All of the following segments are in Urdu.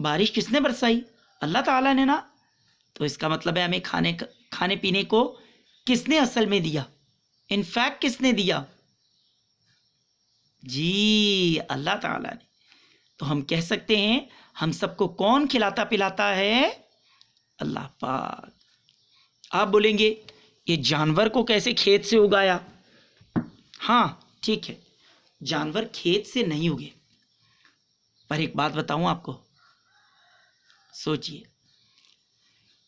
بارش کس نے برسائی؟ اللہ تعالیٰ نے نا. تو اس کا مطلب ہے ہمیں کھانے پینے کو کس نے اصل میں دیا؟ انفیکٹ کس نے دیا؟ جی اللہ تعالیٰ نے. تو ہم کہہ سکتے ہیں ہم سب کو کون کھلاتا پلاتا ہے؟ اللہ پاک. آپ بولیں گے یہ جانور کو کیسے کھیت سے اگایا؟ ہاں ٹھیک ہے، جانور کھیت سے نہیں اگے، پر ایک بات بتاؤں آپ کو، سوچئے،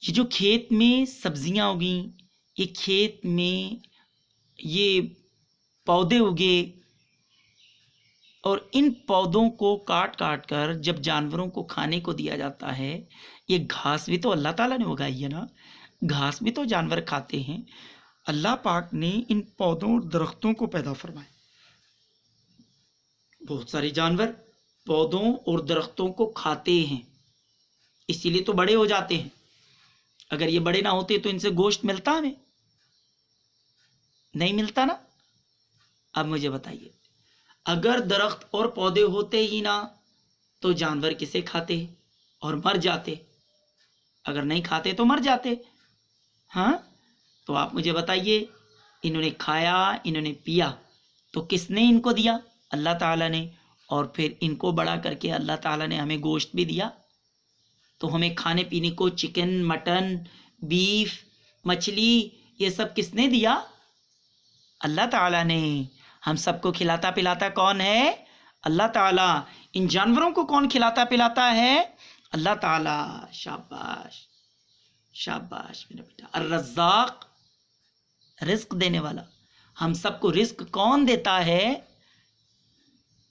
یہ جو کھیت میں سبزیاں اگیں، یہ کھیت میں یہ پودے اگے، اور ان پودوں کو کاٹ کاٹ کر جب جانوروں کو کھانے کو دیا جاتا ہے، یہ گھاس بھی تو اللہ تعالیٰ نے اگائی ہے نا، گھاس بھی تو جانور کھاتے ہیں. اللہ پاک نے ان پودوں اور درختوں کو پیدا فرمایا. بہت سارے جانور پودوں اور درختوں کو کھاتے ہیں، اسی لیے تو بڑے ہو جاتے ہیں. اگر یہ بڑے نہ ہوتے تو ان سے گوشت ملتا ہمیں؟ نہیں ملتا نا. اب مجھے بتائیے، اگر درخت اور پودے ہوتے ہی نہ تو جانور کسے کھاتے اور مر جاتے؟ اگر نہیں کھاتے تو مر جاتے. ہاں تو آپ مجھے بتائیے، انہوں نے کھایا، انہوں نے پیا، تو کس نے ان کو دیا؟ اللہ تعالیٰ نے. اور پھر ان کو بڑا کر کے اللہ تعالیٰ نے ہمیں گوشت بھی دیا. تو ہمیں کھانے پینے کو چکن، مٹن، بیف، مچھلی، یہ سب کس نے دیا؟ اللہ تعالیٰ نے. ہم سب کو کھلاتا پلاتا کون ہے؟ اللہ تعالیٰ. ان جانوروں کو کون کھلاتا پلاتا ہے؟ اللہ تعالیٰ. شاباش شاباش میرا بیٹا. الرزاق، رزق دینے والا. ہم سب کو رزق کون دیتا ہے؟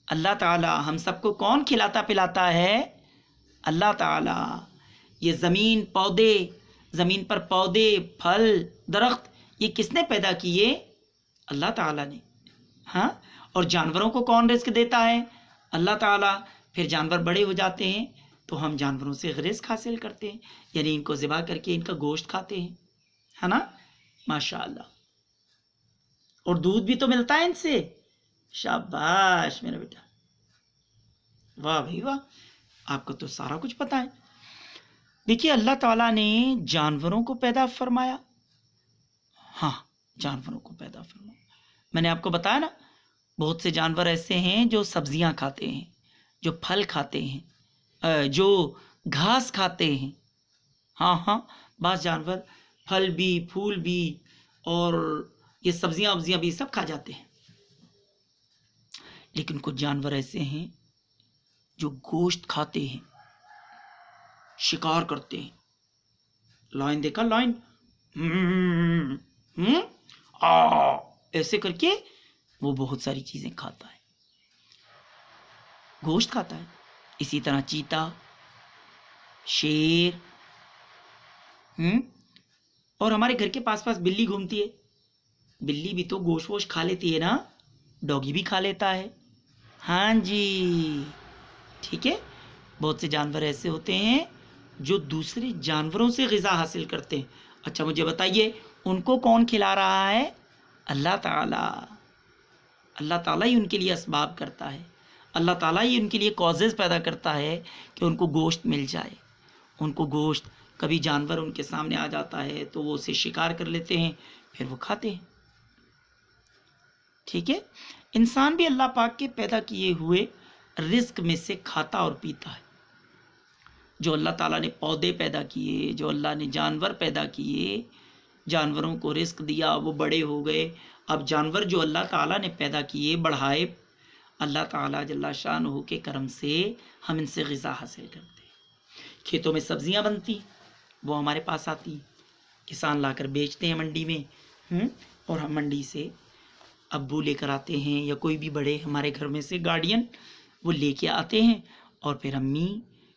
اللہ تعالیٰ. ہم سب کو کون کھلاتا پلاتا ہے؟ اللہ تعالیٰ. یہ زمین پودے، زمین پر پودے، پھل، درخت، یہ کس نے پیدا کیے؟ اللہ تعالیٰ نے. ہاں، اور جانوروں کو کون رزق دیتا ہے؟ اللہ تعالیٰ. پھر جانور بڑے ہو جاتے ہیں تو ہم جانوروں سے رزق حاصل کرتے ہیں، یعنی ان کو ذبح کر کے ان کا گوشت کھاتے ہیں، ہے نا. ماشاء اللہ. اور دودھ بھی تو ملتا ہے ان سے. شاباش میرا بیٹا. واہ بھائی واہ، آپ کو تو سارا کچھ پتا ہے. دیکھیے اللہ تعالیٰ نے جانوروں کو پیدا فرمایا. ہاں جانوروں کو پیدا فرمایا. میں نے آپ کو بتایا نا، بہت سے جانور ایسے ہیں جو سبزیاں کھاتے ہیں، جو پھل کھاتے ہیں، جو گھاس کھاتے ہیں. ہاں ہاں، بعض جانور پھل بھی، پھول بھی، اور یہ سبزیاں ابزیاں بھی سب کھا جاتے ہیں. لیکن کچھ جانور ایسے ہیں جو گوشت کھاتے ہیں، شکار کرتے ہیں. لائن دیکھا؟ لائن ایسے کر کے وہ بہت ساری چیزیں کھاتا ہے، گوشت کھاتا ہے. اسی طرح چیتا، شیر، اور ہمارے گھر کے پاس پاس بلی گھومتی ہے. بلی بھی تو گوشت ووشت کھا لیتی ہے نا. ڈوگی بھی کھا لیتا ہے. ہاں جی ٹھیک ہے. بہت سے جانور ایسے ہوتے ہیں جو دوسرے جانوروں سے غذا حاصل کرتے ہیں. اچھا مجھے بتائیے، ان کو کون کھلا رہا ہے؟ اللہ تعالیٰ. اللہ تعالیٰ ہی ان کے لیے اسباب کرتا ہے. اللہ تعالیٰ ہی ان کے لیے کازز پیدا کرتا ہے کہ ان کو گوشت مل جائے. ان کو گوشت، کبھی جانور ان کے سامنے آ جاتا ہے تو وہ اسے شکار کر لیتے ہیں، پھر وہ کھاتے ہیں. ٹھیک ہے. انسان بھی اللہ پاک کے پیدا کیے ہوئے رزق میں سے کھاتا اور پیتا ہے. جو اللہ تعالیٰ نے پودے پیدا کیے، جو اللہ نے جانور پیدا کیے، جانوروں کو رزق دیا، وہ بڑے ہو گئے. اب جانور جو اللہ تعالیٰ نے پیدا کیے، بڑھائے، اللہ تعالیٰ جل شانہ کے کرم سے ہم ان سے غذا حاصل کرتے ہیں. کھیتوں میں سبزیاں بنتی، وہ ہمارے پاس آتی، کسان لا کر بیچتے ہیں منڈی میں، اور ہم منڈی سے ابو لے کر آتے ہیں، یا کوئی بھی بڑے ہمارے گھر میں سے گارڈین وہ لے کے آتے ہیں، اور پھر امی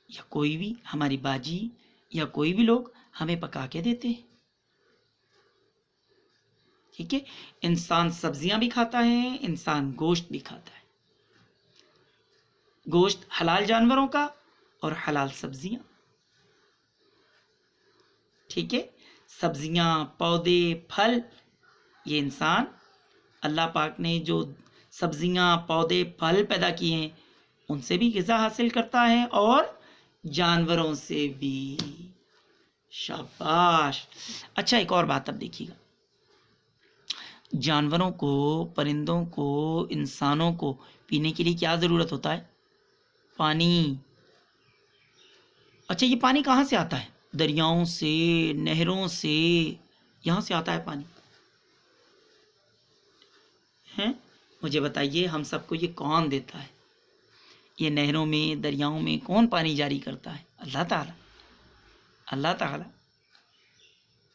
یا کوئی بھی ہماری باجی یا کوئی بھی لوگ ہمیں پکا کے دیتے ہیں. ٹھیک ہے. انسان سبزیاں بھی کھاتا ہے، انسان گوشت بھی کھاتا ہے. گوشت حلال جانوروں کا اور حلال سبزیاں. ٹھیک ہے. سبزیاں، پودے، پھل، یہ انسان، اللہ پاک نے جو سبزیاں، پودے، پھل پیدا کیے ہیں ان سے بھی غذا حاصل کرتا ہے، اور جانوروں سے بھی. شاباش. اچھا ایک اور بات اب دیکھیے گا. جانوروں کو، پرندوں کو، انسانوں کو پینے کے لیے کیا ضرورت ہوتا ہے؟ پانی. اچھا یہ پانی کہاں سے آتا ہے؟ دریاؤں سے، نہروں سے، یہاں سے آتا ہے پانی. ہیں مجھے بتائیے ہم سب کو یہ کون دیتا ہے؟ یہ نہروں میں، دریاؤں میں کون پانی جاری کرتا ہے؟ اللہ تعالیٰ. اللہ تعالیٰ.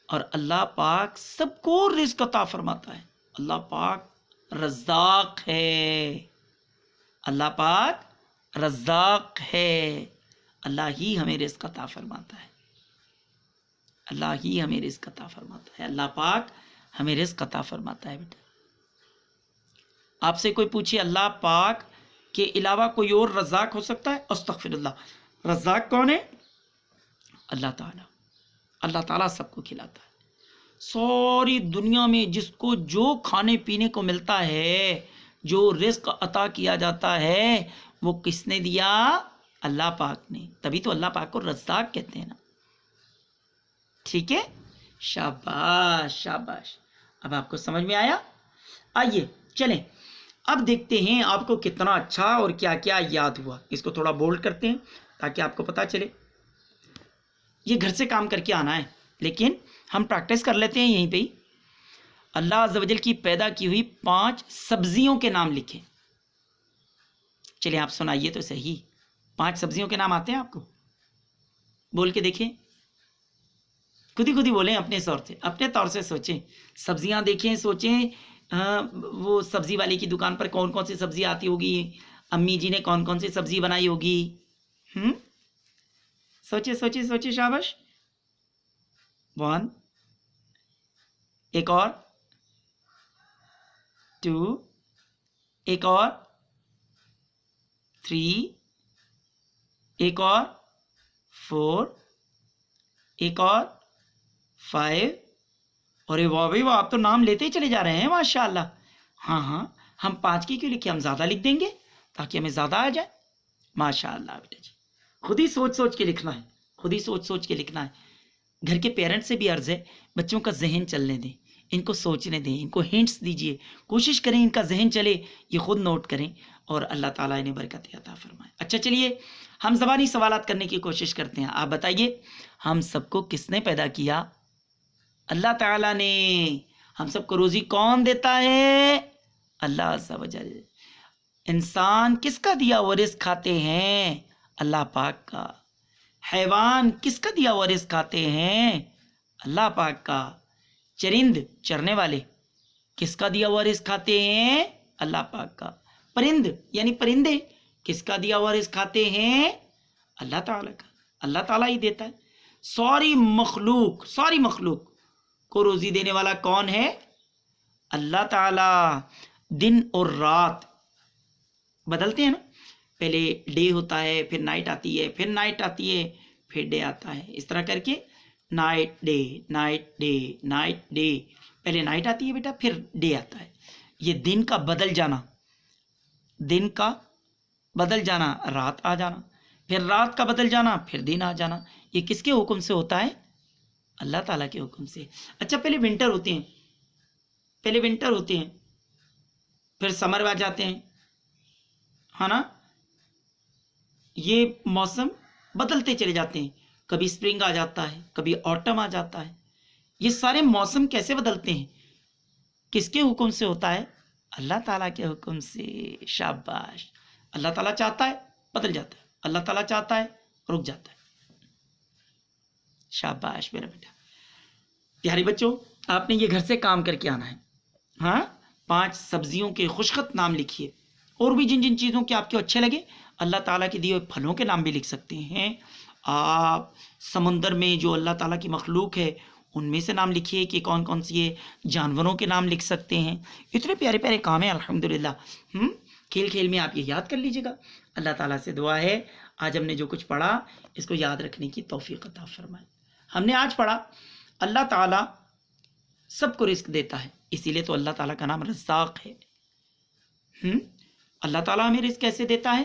اور اللہ پاک سب کو رزق عطا فرماتا ہے. اللہ پاک رزاق ہے. اللہ پاک رزاق ہے. اللہ ہی ہمیں رزق عطا فرماتا ہے. اللہ ہی ہمیں رزق عطا فرماتا ہے. اللہ پاک ہمیں رزق عطا فرماتا ہے. بیٹا آپ سے کوئی پوچھے اللہ پاک کے علاوہ کوئی اور رزاق ہو سکتا ہے؟ استغفر اللہ. رزاق کون ہے؟ اللہ تعالیٰ. اللہ تعالیٰ سب کو کھلاتا ہے. ساری دنیا میں جس کو جو کھانے پینے کو ملتا ہے، جو رزق عطا کیا جاتا ہے، وہ کس نے دیا؟ اللہ پاک نے. تبھی تو اللہ پاک کو رزاق کہتے ہیں نا. ٹھیک ہے. شاباش شاباش. اب آپ کو سمجھ میں آیا؟ آئیے چلیں اب دیکھتے ہیں آپ کو کتنا اچھا اور کیا کیا یاد ہوا. اس کو تھوڑا بولڈ کرتے ہیں تاکہ آپ کو پتا چلے. یہ گھر سے کام کر کے آنا ہے، لیکن ہم پریکٹس کر لیتے ہیں یہیں پہ ہی. اللہ عز و جل کی پیدا کی ہوئی 5 سبزیوں کے نام لکھیں. چلیں آپ سنائیے تو صحیح. 5 سبزیوں کے نام آتے ہیں آپ کو؟ بول کے دیکھیں. خود ہی بولیں اپنے طور سے سوچیں. سبزیاں دیکھیں، سوچیں وہ سبزی والے کی دکان پر کون کون سی سبزی آتی ہوگی، امی جی نے کون کون سی سبزی بنائی ہوگی. سوچے سوچے سوچے. شاباش. 1. ایک اور 2. ایک اور 3. ایک اور 4. ایک اور 5. ارے واہ بھائی واہ، آپ تو نام لیتے ہی چلے جا رہے ہیں ماشاء اللہ. ہاں ہم 5 کی کیوں لکھیں؟ ہم زیادہ لکھ دیں گے تاکہ ہمیں زیادہ آ جائے. ماشاء اللہ بیٹا جی. خود ہی سوچ سوچ کے لکھنا ہے. خود ہی سوچ سوچ کے لکھنا ہے. گھر کے پیرنٹ سے بھی عرض ہے بچوں کا ذہن چلنے دیں، ان کو سوچنے دیں، ان کو ہنٹس دیجئے، کوشش کریں ان کا ذہن چلے، یہ خود نوٹ کریں اور اللہ تعالیٰ انہیں برکت عطا فرمائے. اچھا چلیے ہم زبانی سوالات کرنے کی کوشش کرتے ہیں. آپ بتائیے ہم سب کو کس نے پیدا کیا؟ اللہ تعالیٰ نے. ہم سب کو روزی کون دیتا ہے؟ اللہ عز و جل. انسان کس کا دیا ہوا رزق کھاتے ہیں؟ اللہ پاک کا. حیوان کس کا دیا ہوا رزق کھاتے ہیں؟ اللہ پاک کا. چرند چرنے والے کس کا دیا ہوا رزق کھاتے ہیں؟ اللہ پاک کا. پرند یعنی پرندے کس کا دیا ہوا رزق کھاتے ہیں؟ اللہ تعالیٰ کا. اللہ تعالیٰ ہی دیتا ہے. ساری مخلوق کو روزی دینے والا کون ہے؟ اللہ تعالیٰ. دن اور رات بدلتے ہیں نا. پہلے ڈے ہوتا ہے، پھر نائٹ آتی ہے، پھر نائٹ آتی ہے، پھر ڈے آتا ہے. اس طرح کر کے night day night day night day. پہلے نائٹ آتی ہے بیٹا، پھر ڈے آتا ہے. یہ دن کا بدل جانا، رات آ جانا، پھر رات کا بدل جانا، پھر دن آ جانا. یہ کس کے حکم سے ہوتا ہے؟ اللہ تعالیٰ کے حکم سے. اچھا پہلے ونٹر ہوتے ہیں، پھر سمر آ جاتے ہیں، ہے نا. یہ موسم بدلتے چلے جاتے ہیں. کبھی اسپرنگ آ جاتا ہے، کبھی آٹم آ جاتا ہے. یہ سارے موسم کیسے بدلتے ہیں؟ کس کے حکم سے ہوتا ہے؟ اللہ تعالیٰ کے حکم سے. شاباش. اللہ تعالیٰ چاہتا ہے بدل جاتا ہے، اللہ تعالیٰ چاہتا ہے رک جاتا ہے. شاباش میرا بیٹا. پیارے بچوں آپ نے یہ گھر سے کام کر کے آنا ہے. ہاں 5 سبزیوں کے خوشخط نام لکھیے. اور بھی جن چیزوں کے آپ کو اچھے لگے اللہ تعالیٰ کے دیے ہوئے پھلوں کے نام بھی لکھ سکتے ہیں. آپ سمندر میں جو اللہ تعالیٰ کی مخلوق ہے ان میں سے نام لکھیے کہ کون کون سی ہے. جانوروں کے نام لکھ سکتے ہیں. اتنے پیارے پیارے کام ہیں الحمدللہ. کھیل کھیل میں آپ یہ یاد کر لیجیے گا. اللہ تعالیٰ سے دعا ہے آج ہم نے جو کچھ پڑھا اس کو یاد رکھنے کی توفیق عطا فرمائے. ہم نے آج پڑھا اللہ تعالیٰ سب کو رزق دیتا ہے، اسی لیے تو اللہ تعالیٰ کا نام رزاق ہے. اللہ تعالیٰ ہمیں رزق کیسے دیتا ہے؟